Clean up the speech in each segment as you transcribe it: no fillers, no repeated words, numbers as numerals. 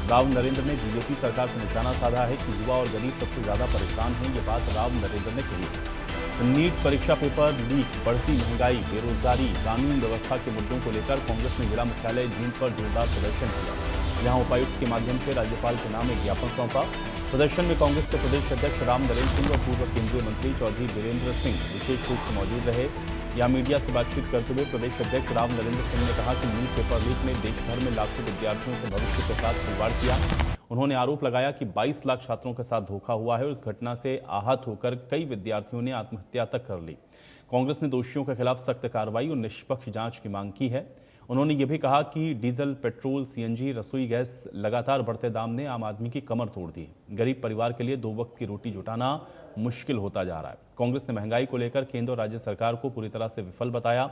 राव नरेंद्र ने बीजेपी सरकार पर निशाना साधा है कि युवा और गरीब सबसे ज्यादा परेशान हैं। ये बात राव नरेंद्र ने कही। नीट परीक्षा पेपर लीक, बढ़ती महंगाई, बेरोजगारी, कानून व्यवस्था के मुद्दों को लेकर कांग्रेस ने जिला मुख्यालय जींद पर जोरदार प्रदर्शन किया। यहां उपायुक्त के माध्यम से राज्यपाल के नाम एक ज्ञापन सौंपा। प्रदर्शन में कांग्रेस के प्रदेश अध्यक्ष राम नरेंद्र सिंह और पूर्व केंद्रीय मंत्री चौधरी वीरेंद्र सिंह विशेष रूप से मौजूद रहे। यहां मीडिया से बातचीत करते हुए प्रदेश अध्यक्ष राम नरेंद्र सिंह ने कहा कि नीट पेपर लीक ने देश भर में लाखों विद्यार्थियों के भविष्य के साथ खिलवाड़ किया। उन्होंने आरोप लगाया कि 22 लाख छात्रों के साथ धोखा हुआ है और इस घटना से आहत होकर कई विद्यार्थियों ने आत्महत्या तक कर ली। कांग्रेस ने दोषियों के खिलाफ सख्त कार्रवाई और निष्पक्ष जांच की मांग की है। उन्होंने ये भी कहा कि डीजल, पेट्रोल, सीएनजी, रसोई गैस लगातार बढ़ते दाम ने आम आदमी की कमर तोड़ दी। गरीब परिवार के लिए 2 वक्त की रोटी जुटाना मुश्किल होता जा रहा है। कांग्रेस ने महंगाई को लेकर केंद्र और राज्य सरकार को पूरी तरह से विफल बताया।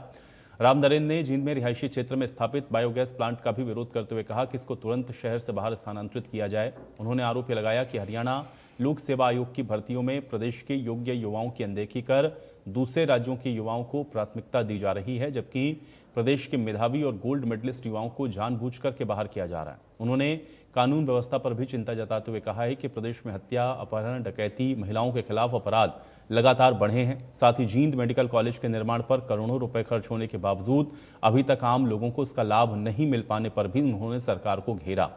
राम नरेंद्र ने जींद में रिहायशी क्षेत्र में स्थापित बायोगैस प्लांट का भी विरोध करते हुए कहा कि इसको तुरंत शहर से बाहर स्थानांतरित किया जाए। उन्होंने आरोप लगाया कि हरियाणा लोक सेवा आयोग की भर्तियों में प्रदेश के योग्य युवाओं की अनदेखी कर दूसरे राज्यों के युवाओं को प्राथमिकता दी जा रही है, जबकि प्रदेश के मेधावी और गोल्ड मेडलिस्ट युवाओं को जानबूझकर के बाहर किया जा रहा है। उन्होंने कानून व्यवस्था पर भी चिंता जताते हुए कहा है कि प्रदेश में हत्या, अपहरण, डकैती, महिलाओं के खिलाफ अपराध लगातार बढ़े हैं। साथ ही जींद मेडिकल कॉलेज के निर्माण पर करोड़ों रुपए खर्च होने के बावजूद अभी तक आम लोगों को इसका लाभ नहीं मिल पाने पर भी उन्होंने सरकार को घेरा।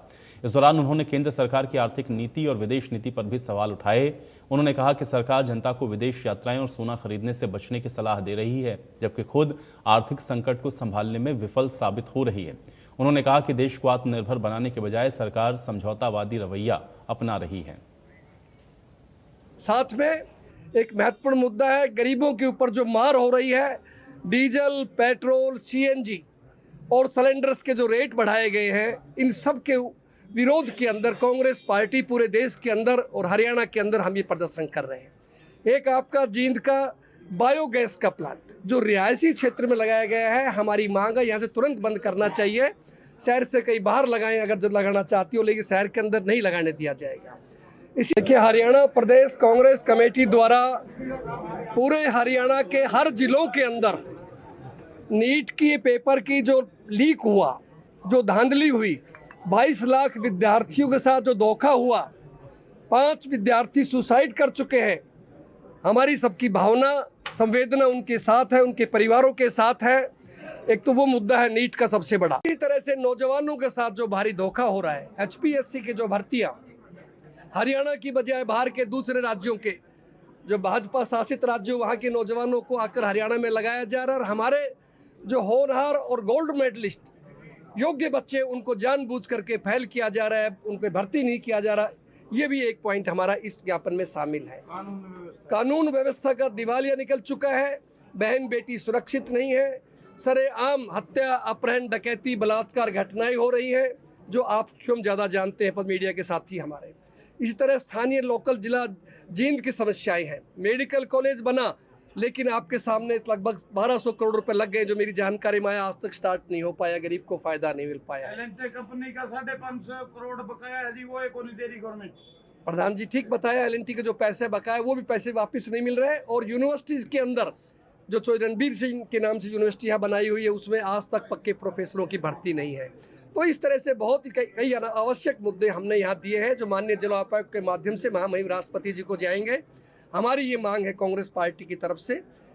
इस दौरान उन्होंने केंद्र सरकार की आर्थिक नीति और विदेश नीति पर भी सवाल उठाए। उन्होंने कहा कि सरकार जनता को विदेश यात्राएं और सोना खरीदने से बचने की सलाह दे रही है, जबकि खुद आर्थिक संकट को संभालने में विफल साबित हो रही है। उन्होंने कहा कि देश को आत्मनिर्भर बनाने के बजाय सरकार समझौतावादी रवैया अपना रही है। साथ में एक महत्वपूर्ण मुद्दा है, गरीबों के ऊपर जो मार हो रही है, डीजल, पेट्रोल, सीएनजी और सिलेंडर्स के जो रेट बढ़ाए गए हैं, इन सब के विरोध के अंदर कांग्रेस पार्टी पूरे देश के अंदर और हरियाणा के अंदर हम ये प्रदर्शन कर रहे हैं। एक आपका जींद का बायोगैस का प्लांट जो रिहायशी क्षेत्र में लगाया गया है, हमारी मांग है यहाँ से तुरंत बंद करना चाहिए। शहर से कहीं बाहर लगाएं अगर जो लगाना चाहती हो, लेकिन शहर के अंदर नहीं लगाने दिया जाएगा। इसी देखिए, हरियाणा प्रदेश कांग्रेस कमेटी द्वारा पूरे हरियाणा के हर जिलों के अंदर नीट की पेपर की जो लीक हुआ, जो धांधली हुई, 22 लाख विद्यार्थियों के साथ जो धोखा हुआ, 5 विद्यार्थी सुसाइड कर चुके हैं। हमारी सबकी भावना, संवेदना उनके साथ है, उनके परिवारों के साथ है। एक तो वो मुद्दा है नीट का सबसे बड़ा। इसी तरह से नौजवानों के साथ जो भारी धोखा हो रहा है, एचपीएससी के जो भर्तियां हरियाणा की बजाय बाहर के दूसरे राज्यों के जो भाजपा शासित राज्यों, वहाँ के नौजवानों को आकर हरियाणा में लगाया जा रहा है। और हमारे जो होनहार और गोल्ड मेडलिस्ट योग्य बच्चे, उनको जानबूझ करके फेल किया जा रहा है, उन पर भर्ती नहीं किया जा रहा। ये भी एक पॉइंट हमारा इस ज्ञापन में शामिल है। कानून व्यवस्था का दिवालिया निकल चुका है, बहन बेटी सुरक्षित नहीं है, सरेआम हत्या, अपहरण, डकैती, बलात्कार घटनाएं हो रही हैं, जो आप क्यों ज़्यादा जानते हैं पर मीडिया के साथी हमारे। इसी तरह स्थानीय लोकल जिला जींद की समस्याएं हैं। मेडिकल कॉलेज बना, लेकिन आपके सामने लगभग 1200 करोड़ रुपए लग गए, जो मेरी जानकारी में आया, आज तक स्टार्ट नहीं हो पाया, गरीब को फायदा नहीं मिल पाया। एलएनटी कंपनी का 550 करोड़ बकाया है जी, वो एक नहीं दे रही गवर्नमेंट। प्रधान जी ठीक बताया, एलएनटी के जो पैसे बकाया वो भी पैसे वापस नहीं मिल रहे। और यूनिवर्सिटीज के अंदर जो रणबीर सिंह के नाम से यूनिवर्सिटी यहाँ बनाई हुई है, उसमें आज तक पक्के प्रोफेसरों की भर्ती नहीं है। तो इस तरह से बहुत ही कई आवश्यक मुद्दे हमने यहाँ दिए हैं, जो माननीय जिला उपायुक्त के माध्यम से महामहिम राष्ट्रपति जी को जाएंगे। हमारी ये मांग है कांग्रेस पार्टी की तरफ से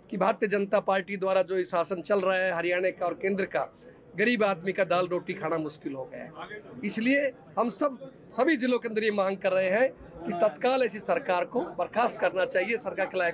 कि भारतीय जनता पार्टी द्वारा जो शासन चल रहा है हरियाणा का और केंद्र का, गरीब आदमी का दाल रोटी खाना मुश्किल हो गया है। इसलिए हम सभी जिलों के अंदर ये मांग कर रहे हैं कि तत्काल ऐसी सरकार को बर्खास्त करना चाहिए। सरकार के लायक